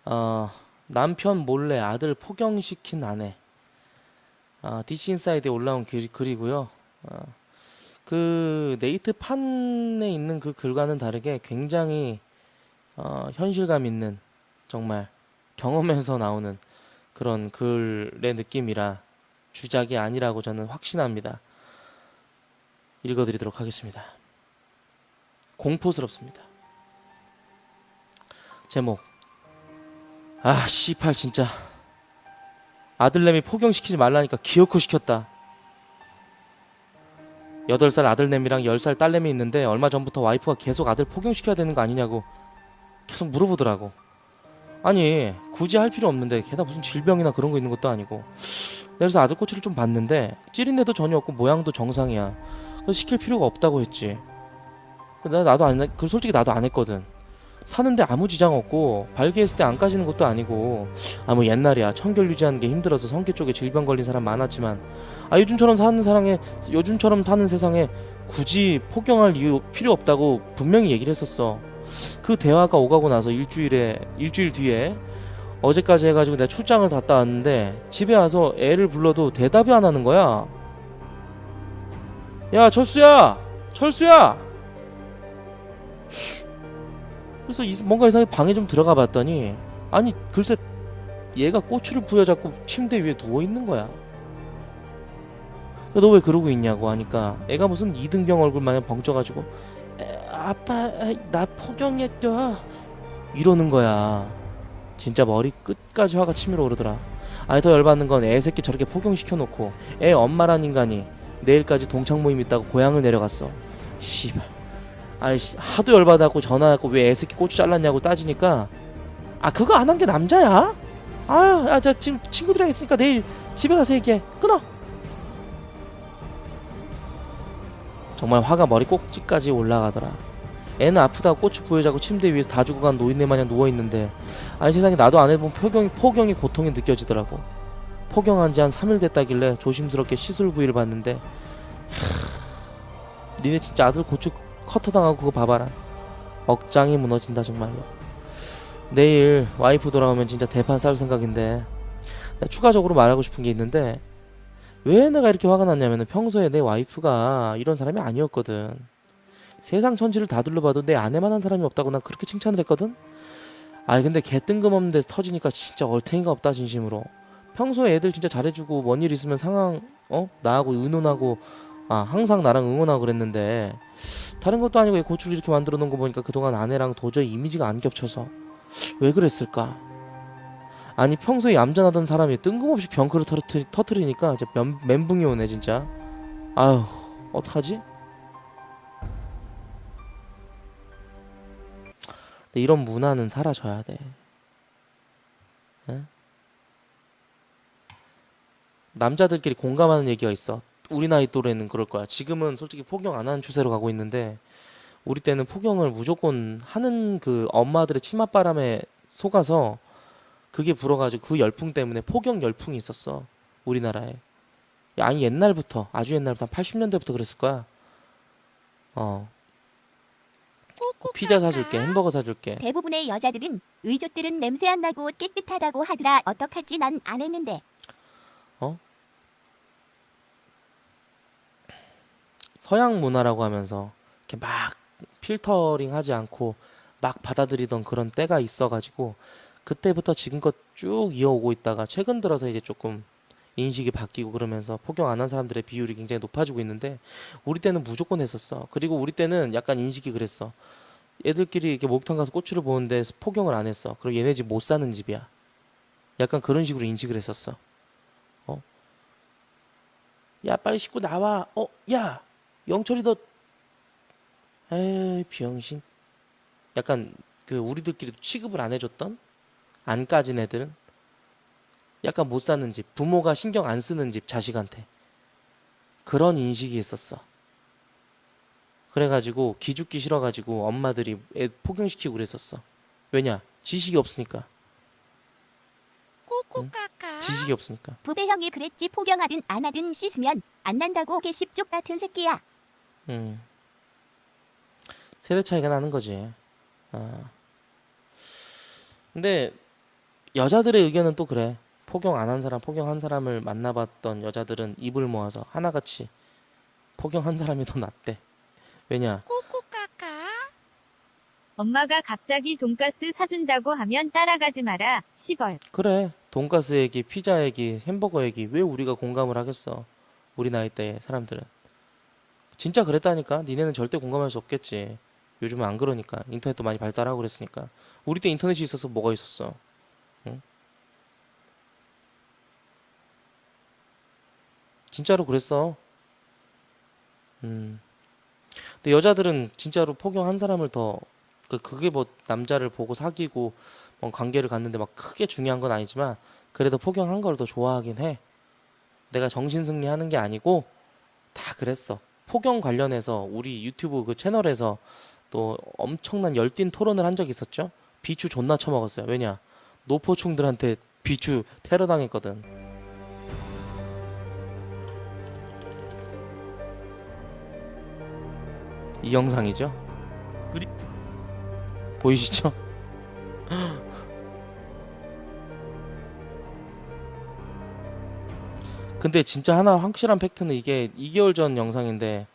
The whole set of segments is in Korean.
어, 남편 몰래 아들 포경시킨 아내. 디시인사이드에 올라온 글이고요. 그 네이트판에 있는 그 글과는 다르게 굉장히 현실감 있는, 정말 경험에서 나오는 그런 글의 느낌이라 주작이 아니라고 저는 확신합니다. 읽어드리도록 하겠습니다. 공포스럽습니다. 제목. 씨팔 진짜. 아들내미 포경시키지 말라니까 기어코 시켰다. 8살 아들내미랑 10살 딸내미 있는데 얼마 전부터 와이프가 계속 아들 포경시켜야 되는 거 아니냐고 계속 물어보더라고. 아니 굳이 할 필요 없는데, 게다가 무슨 질병이나 그런 거 있는 것도 아니고. 그래서 아들 꼬치를 좀 봤는데 찌린 데도 전혀 없고 모양도 정상이야. 그래서 시킬 필요가 없다고 했지. 나도 안, 솔직히 나도 안 했거든. 사는데 아무 지장 없고 발기했을 때 안 까지는 것도 아니고. 뭐 옛날이야 청결 유지하는 게 힘들어서 성기 쪽에 질병 걸린 사람 많았지만, 요즘처럼 사는 세상에 굳이 폭경할 이유 필요 없다고 분명히 얘기를 했었어. 그 대화가 오가고 나서 일주일 뒤에 어제까지 해가지고 내가 출장을 갔다 왔는데 집에 와서 애를 불러도 대답이 안 하는 거야. 야 철수야. 그래서 뭔가 이상하게 방에 좀 들어가 봤더니, 아니 글쎄 얘가 꼬추를 부여잡고 침대 위에 누워있는 거야. 너 왜 그러고 있냐고 하니까 애가 무슨 이등병 얼굴 마냥 벙쪄가지고 아빠 나 포경했죠 이러는 거야. 진짜 머리 끝까지 화가 치밀어 오르더라. 더 열받는 건 애 새끼 저렇게 포경시켜놓고 애 엄마란 인간이 내일까지 동창 모임 있다고 고향을 내려갔어. 씨발. 하도 열받아갖고 전화해갖고 왜 애 새끼 고추 잘랐냐고 따지니까, 그거 안 한 게 남자야? 저 지금 친구들이랑 있으니까 내일 집에 가서 얘기해. 끊어. 정말 화가 머리 꼭지까지 올라가더라. 애는 아프다고 고추 부여잡고 침대 위에서 다 죽어간 노인네 마냥 누워있는데, 세상에 나도 안 해본 포경이 고통이 느껴지더라고. 포경한 지 한 3일 됐다길래 조심스럽게 시술 부위를 봤는데, 니네 진짜 아들 고추 커터 당하고 그거 봐봐라. 억장이 무너진다 정말로. 내일 와이프 돌아오면 진짜 대판 싸울 생각인데, 나 추가적으로 말하고 싶은 게 있는데, 왜 내가 이렇게 화가 났냐면은 평소에 내 와이프가 이런 사람이 아니었거든. 세상 천지를 다 둘러봐도 내 아내만한 사람이 없다고 나 그렇게 칭찬을 했거든. 근데 개 뜬금없는 데서 터지니까 진짜 얼탱이가 없다 진심으로. 평소에 애들 진짜 잘해주고 뭔 일 있으면 상황 나하고 의논하고 항상 나랑 응원하고 그랬는데, 다른 것도 아니고 이 고추를 이렇게 만들어 놓은 거 보니까 그동안 아내랑 도저히 이미지가 안 겹쳐서 왜 그랬을까? 평소에 얌전하던 사람이 뜬금없이 병크를 터트리니까 이제 멘붕이 오네 진짜. 아휴, 어떡하지? 근데 이런 문화는 사라져야 돼. 에? 남자들끼리 공감하는 얘기가 있어. 우리 나이 또래는 그럴 거야. 지금은 솔직히 포경 안 하는 추세로 가고 있는데, 우리 때는 포경을 무조건 하는 그 엄마들의 치맛바람에 속아서 그게 불어가지고 그 열풍 때문에 포경 열풍이 있었어 우리나라에. 옛날부터, 아주 옛날부터 한 80년대부터 그랬을 거야. 어 피자 사줄게, 햄버거 사줄게. 대부분의 여자들은 의족들은 냄새 안 나고 깨끗하다고 하더라. 어떡하지? 난 안 했는데. 어 서양 문화라고 하면서 이렇게 막 필터링 하지 않고 막 받아들이던 그런 때가 있어가지고, 그때부터 지금껏 쭉 이어오고 있다가 최근 들어서 이제 조금 인식이 바뀌고 그러면서 포경 안 한 사람들의 비율이 굉장히 높아지고 있는데, 우리 때는 무조건 했었어. 그리고 우리 때는 약간 인식이 그랬어. 애들끼리 이렇게 목욕탕 가서 꼬추를 보는데 포경을 안 했어. 그럼 얘네 집 못 사는 집이야. 약간 그런 식으로 인식을 했었어. 어? 야 빨리 씻고 나와. 야 영철이 너, 에이 병신. 약간 그 우리들끼리 취급을 안 해줬던, 안 까진 애들은 약간 못 사는 집, 부모가 신경 안 쓰는 집 자식한테, 그런 인식이 있었어. 그래가지고 기죽기 싫어가지고 엄마들이 애 포경시키고 그랬었어. 왜냐? 지식이 없으니까. 응? 지식이 없으니까. 부배 형이 그랬지. 포경하든 안 하든 씻으면 안 난다고. 개십쪽 같은 새끼야. 세대 차이가 나는 거지. 근데 여자들의 의견은 또 그래. 포경 안 한 사람, 포경한 사람을 만나봤던 여자들은 입을 모아서 하나같이 포경한 사람이 더 낫대. 왜냐? 엄마가 갑자기 돈가스 사준다고 하면 따라가지 마라. 시벌. 그래. 돈가스 얘기, 피자 얘기, 햄버거 얘기 왜 우리가 공감을 하겠어? 우리 나이 때의 사람들은. 진짜 그랬다니까. 니네는 절대 공감할 수 없겠지. 요즘은 안 그러니까. 인터넷도 많이 발달하고 그랬으니까. 우리 때 인터넷이 있어서 뭐가 있었어? 응? 진짜로 그랬어. 근데 여자들은 진짜로 포경한 사람을 더 그게 뭐 남자를 보고 사귀고 뭐 관계를 갖는데 막 크게 중요한 건 아니지만 그래도 포경한 걸 더 좋아하긴 해. 내가 정신승리 하는 게 아니고 다 그랬어. 포경 관련해서 우리 유튜브 그 채널에서 또 엄청난 열띤 토론을 한 적이 있었죠. 비추 존나 처먹었어요. 왜냐? 노포충들한테 비추 테러 당했거든. 이 영상이죠. 보이시죠? 근데 진짜 하나 확실한 팩트는 이게 2개월 전 영상인데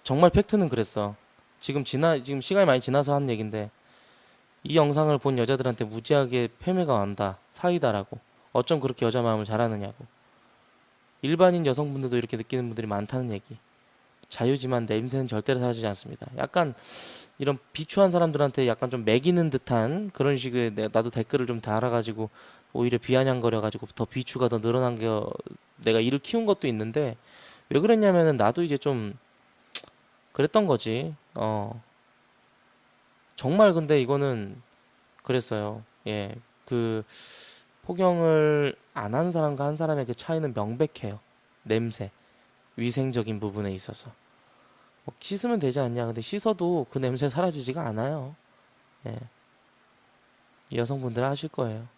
정말 팩트는 그랬어. 지금 시간이 많이 지나서 한 얘긴데 이 영상을 본 여자들한테 무지하게 패배가 온다. 사이다라고. 어쩜 그렇게 여자 마음을 잘 아느냐고. 일반인 여성분들도 이렇게 느끼는 분들이 많다는 얘기. 자유지만 냄새는 절대로 사라지지 않습니다. 약간 이런 비추한 사람들한테 약간 좀 매기는 듯한 그런 식의 나도 댓글을 좀 달아가지고 오히려 비아냥거려가지고 더 비추가 더 늘어난 게 내가 이를 키운 것도 있는데 왜 그랬냐면은 나도 이제 좀 그랬던 거지. 정말 근데 이거는 그랬어요. 예, 그 포경을 안 한 사람과 한 사람의 그 차이는 명백해요. 냄새, 위생적인 부분에 있어서. 뭐 씻으면 되지 않냐? 근데 씻어도 그 냄새 사라지지가 않아요. 예, 여성분들 하실 거예요.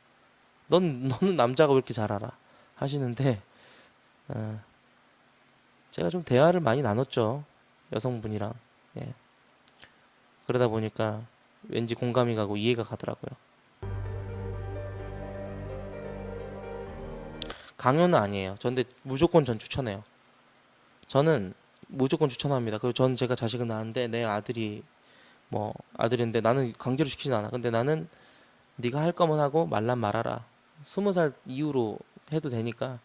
너는 남자가 왜 이렇게 잘 알아? 하시는데 제가 좀 대화를 많이 나눴죠. 여성분이랑. 예. 그러다 보니까 왠지 공감이 가고 이해가 가더라고요. 강요는 아니에요. 근데 무조건 전 추천해요. 저는 무조건 추천합니다. 그리고 전 제가 자식을 낳았는데 내 아들이 뭐 아들인데 나는 강제로 시키진 않아. 근데 나는 네가 할 거면 하고 말란 말아라. 20살 이후로 해도 되니까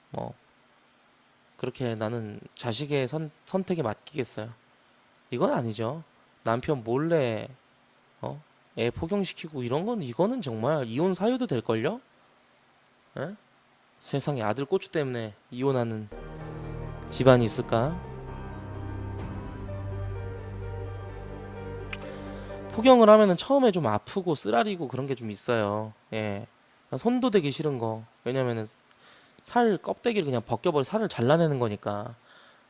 뭐 그렇게 나는 자식의 선택에 맡기겠어요. 이건 아니죠. 남편 몰래 애 포경시키고 이런 건 이거는 정말 이혼 사유도 될걸요? 에? 세상에 아들 고추 때문에 이혼하는 집안이 있을까? 포경을 하면은 처음에 좀 아프고 쓰라리고 그런 게 좀 있어요. 예. 손도 대기 싫은 거. 왜냐면은 살 껍데기를 그냥 벗겨버려 살을 잘라내는 거니까.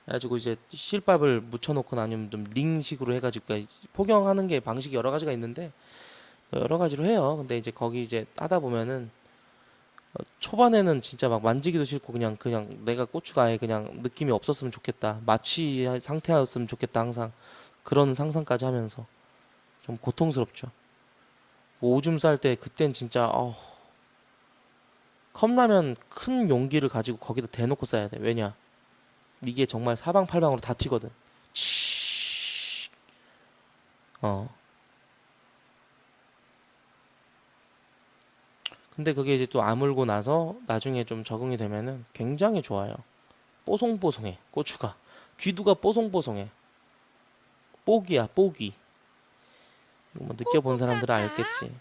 그래가지고 이제 실밥을 묻혀놓거나 아니면 좀 링식으로 해가지고 그러니까 포경하는 게 방식이 여러 가지가 있는데 여러 가지로 해요. 근데 이제 거기 이제 하다 보면은 초반에는 진짜 막 만지기도 싫고 그냥 내가 고추가 아예 그냥 느낌이 없었으면 좋겠다. 마취 상태였으면 좋겠다. 항상 그런 상상까지 하면서 좀 고통스럽죠. 뭐 오줌 쌀 때 그땐 진짜 컵라면 큰 용기를 가지고 거기다 대놓고 싸야 돼. 왜냐? 이게 정말 사방팔방으로 다 튀거든. 치. 근데 그게 이제 또 아물고 나서 나중에 좀 적응이 되면은 굉장히 좋아요. 뽀송뽀송해. 고추가. 귀두가 뽀송뽀송해. 뽀기야, 뽀기. 이거 뭐 느껴본 사람들은 알겠지.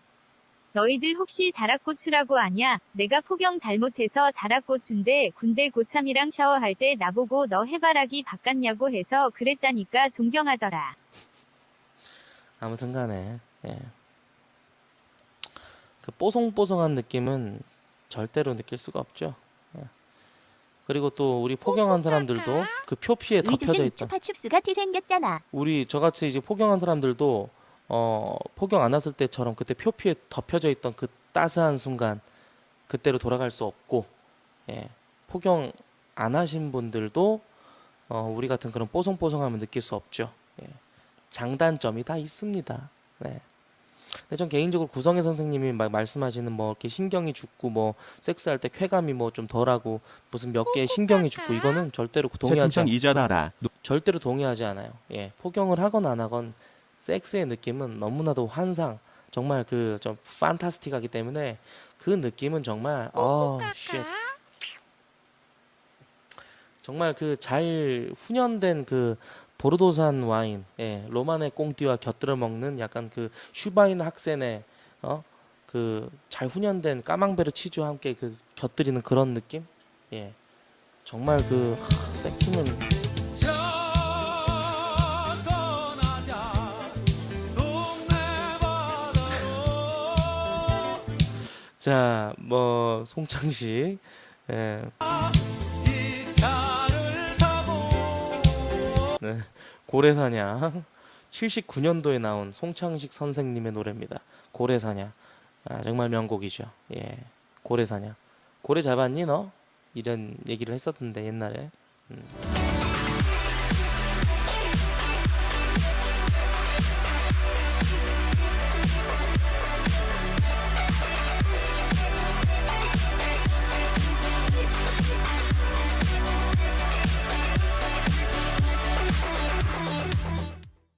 너희들 혹시 자락고추라고 아냐? 내가 포경 잘못해서 자락고추인데 군대 고참이랑 샤워할 때 나보고 너 해바라기 바꿨냐고 해서 그랬다니까 존경하더라. 아무튼 간에 예. 그 뽀송뽀송한 느낌은 절대로 느낄 수가 없죠. 예. 그리고 또 우리 포경한 사람들도 그 표피에 덮여져 의조준 있던 추파춥스가 태생겼잖아. 우리 저같이 이제 포경한 사람들도 포경 안 왔을 때처럼 그때 표피에 덮여져 있던 그 따스한 순간 그때로 돌아갈 수 없고 예. 포경 안 하신 분들도 우리 같은 그런 뽀송뽀송함을 느낄 수 없죠. 예. 장단점이 다 있습니다. 네. 근데 전 개인적으로 구성애 선생님이 막 말씀하시는 뭐 이렇게 신경이 죽고 뭐 섹스할 때 쾌감이 뭐 좀 덜하고 무슨 몇 개의 신경이 죽고 이거는 채팅창 잊어달아. 절대로 동의하지 않아요. 예, 포경을 하건 안 하건 섹스의 느낌은 너무나도 환상, 정말 그 좀 판타스틱하기 때문에 그 느낌은 정말 쉣. 정말 그 잘 훈연된 그 보르도산 와인, 예, 로마네 꽁띠와 곁들여 먹는 약간 그 슈바인 학센의 그 잘 훈연된 까망베르 치즈와 함께 그 곁들이는 그런 느낌, 예, 정말 그 섹스는 자, 뭐 송창식, 예. 네, 고래사냥 79년도에 나온 송창식 선생님의 노래입니다. 고래사냥. 아, 정말 명곡이죠. 예, 고래사냥. 고래 잡았니 너? 이런 얘기를 했었는데 옛날에.